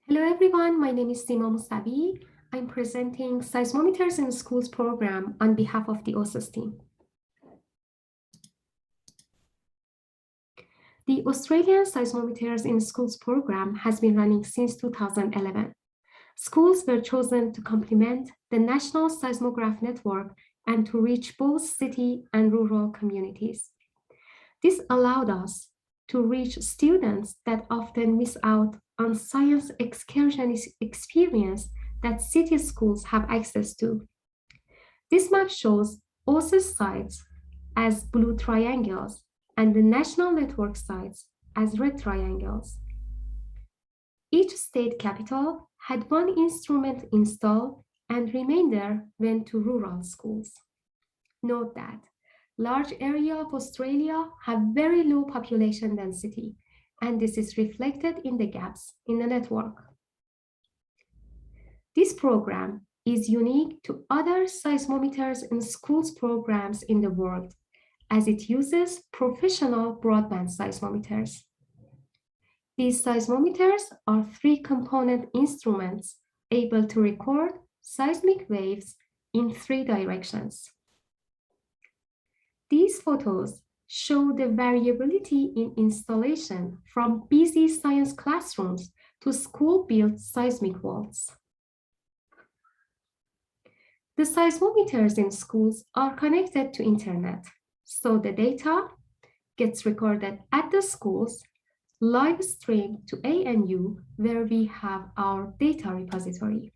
Hello everyone, my name is Sima Mousavi. I'm presenting Seismometers in Schools program on behalf of the AuSIS team. The Australian Seismometers in Schools program has been running since 2011. Schools were chosen to complement the National Seismograph Network and to reach both city and rural communities. This allowed us to reach students that often miss out on science excursionist experience that city schools have access to. This map shows AuSIS sites as blue triangles and the national network sites as red triangles. Each state capital had one instrument installed and remainder went to rural schools. Note that large area of Australia have very low population density, and this is reflected in the gaps in the network. This program is unique to other seismometers in schools programs in the world, as it uses professional broadband seismometers. These seismometers are three-component instruments able to record seismic waves in three directions. These photos show the variability in installation from busy science classrooms to school-built seismic vaults. The seismometers in schools are connected to internet, so the data gets recorded at the schools, live streamed to ANU, where we have our data repository.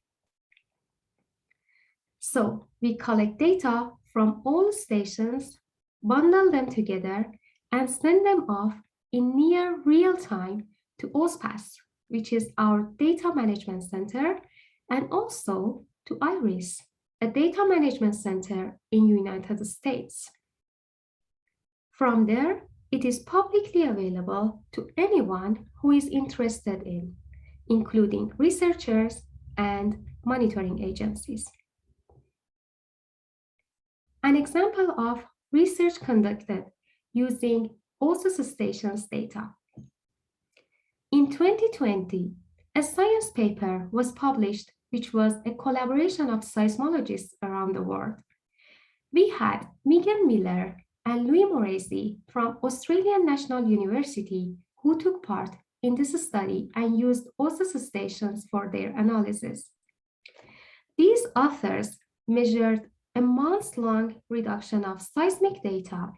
So we collect data from all stations, bundle them together, and send them off in near real time to AuSpace, which is our data management center, and also to IRIS, a data management center in United States. From there, it is publicly available to anyone who is interested in, including researchers and monitoring agencies. An example of research conducted using AuSIS stations data. In 2020, a science paper was published which was a collaboration of seismologists around the world. We had Miguel Miller and Louis Moresi from Australian National University who took part in this study and used AuSIS stations for their analysis. These authors measured a month-long reduction of seismic data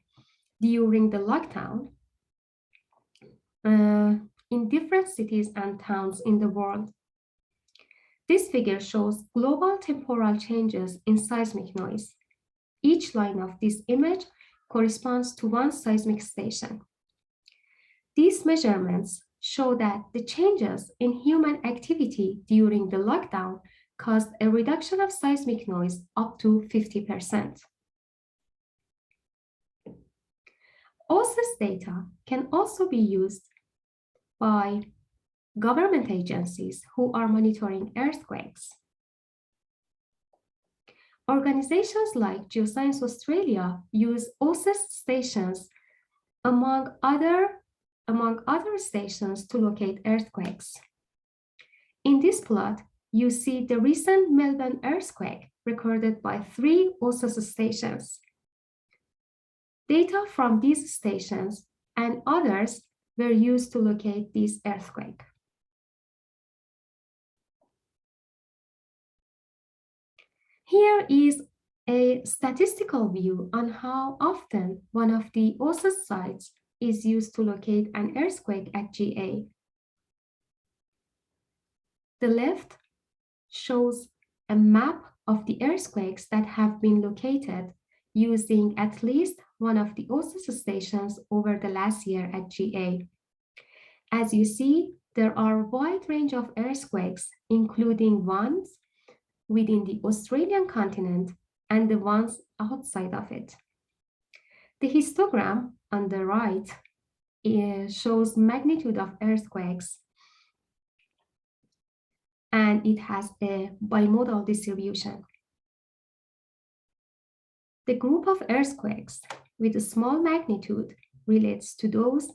during the lockdown in different cities and towns in the world. This figure shows global temporal changes in seismic noise. Each line of this image corresponds to one seismic station. These measurements show that the changes in human activity during the lockdown caused a reduction of seismic noise up to 50%. AuSIS data can also be used by government agencies who are monitoring earthquakes. Organizations like Geoscience Australia use AuSIS stations among other stations to locate earthquakes. In this plot, you see the recent Melbourne earthquake recorded by 3 AuSIS stations. Data from these stations and others were used to locate this earthquake. Here is a statistical view on how often one of the AuSIS sites is used to locate an earthquake at GA. The left shows a map of the earthquakes that have been located using at least one of the AuSIS stations over the last year at GA. As you see, there are a wide range of earthquakes, including ones within the Australian continent and the ones outside of it. The histogram on the right shows magnitude of earthquakes, and it has a bimodal distribution. The group of earthquakes with a small magnitude relates to those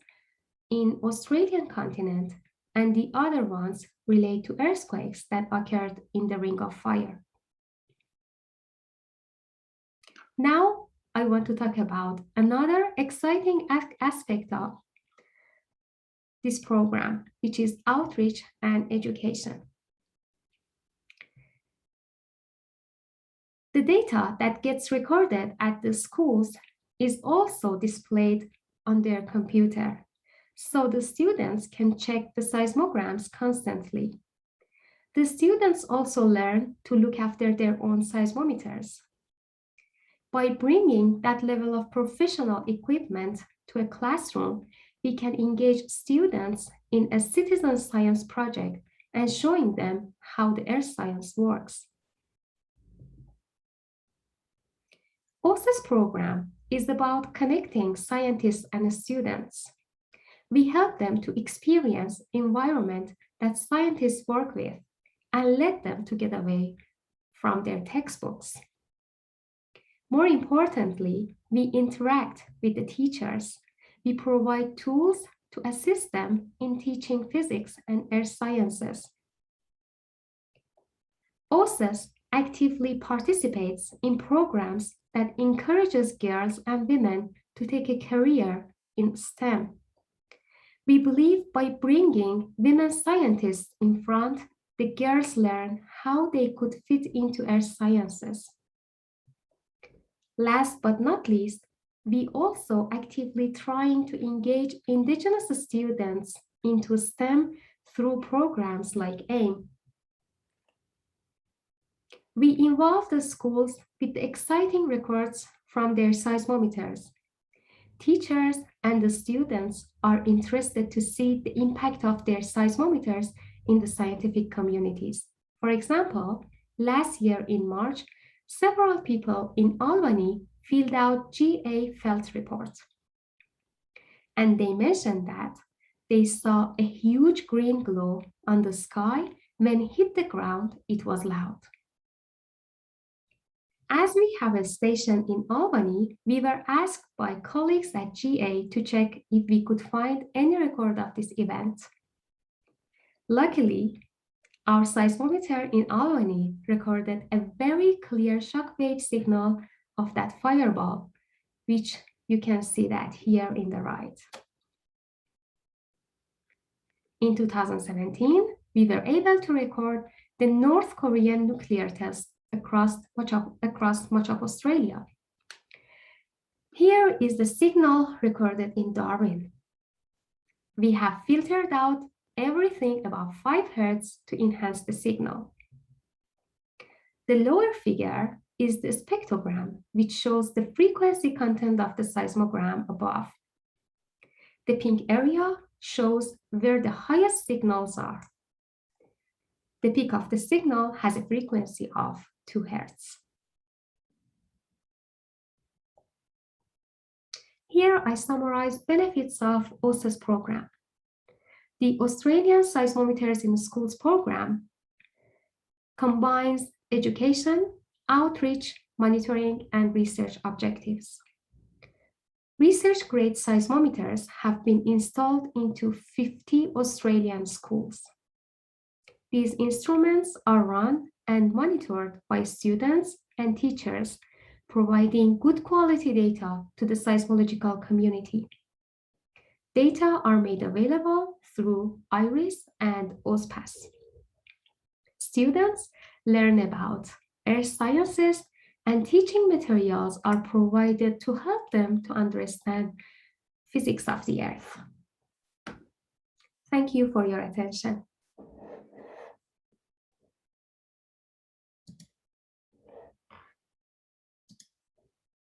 in Australian continent and the other ones relate to earthquakes that occurred in the Ring of Fire. Now, I want to talk about another exciting aspect of this program, which is outreach and education. The data that gets recorded at the schools is also displayed on their computer, so the students can check the seismograms constantly. The students also learn to look after their own seismometers. By bringing that level of professional equipment to a classroom, we can engage students in a citizen science project and showing them how the earth science works. AuSIS program is about connecting scientists and students. We help them to experience environment that scientists work with and let them to get away from their textbooks. More importantly, we interact with the teachers. We provide tools to assist them in teaching physics and earth sciences. AuSIS actively participates in programs that encourages girls and women to take a career in STEM. We believe by bringing women scientists in front, the girls learn how they could fit into earth sciences. Last but not least, we also actively trying to engage indigenous students into STEM through programs like AIM. We involve the schools with the exciting records from their seismometers. Teachers and the students are interested to see the impact of their seismometers in the scientific communities. For example, last year in March, several people in Albany filled out GA felt reports. And they mentioned that they saw a huge green glow on the sky. When it hit the ground, it was loud. As we have a station in Albany, we were asked by colleagues at GA to check if we could find any record of this event. Luckily, our seismometer in Albany recorded a very clear shockwave signal of that fireball, which you can see that here in the right. In 2017, we were able to record the North Korean nuclear test across much of Australia. Here is the signal recorded in Darwin. We have filtered out everything above 5 Hz to enhance the signal. The lower figure is the spectrogram, which shows the frequency content of the seismogram above. The pink area shows where the highest signals are. The peak of the signal has a frequency of 2 Hz. Here I summarize benefits of AuSIS program. The Australian Seismometers in Schools program combines education, outreach, monitoring, and research objectives. Research-grade seismometers have been installed into 50 Australian schools. These instruments are run and monitored by students and teachers, providing good quality data to the seismological community. Data are made available through IRIS and AuSpace. Students learn about earth sciences, and teaching materials are provided to help them to understand physics of the earth. Thank you for your attention.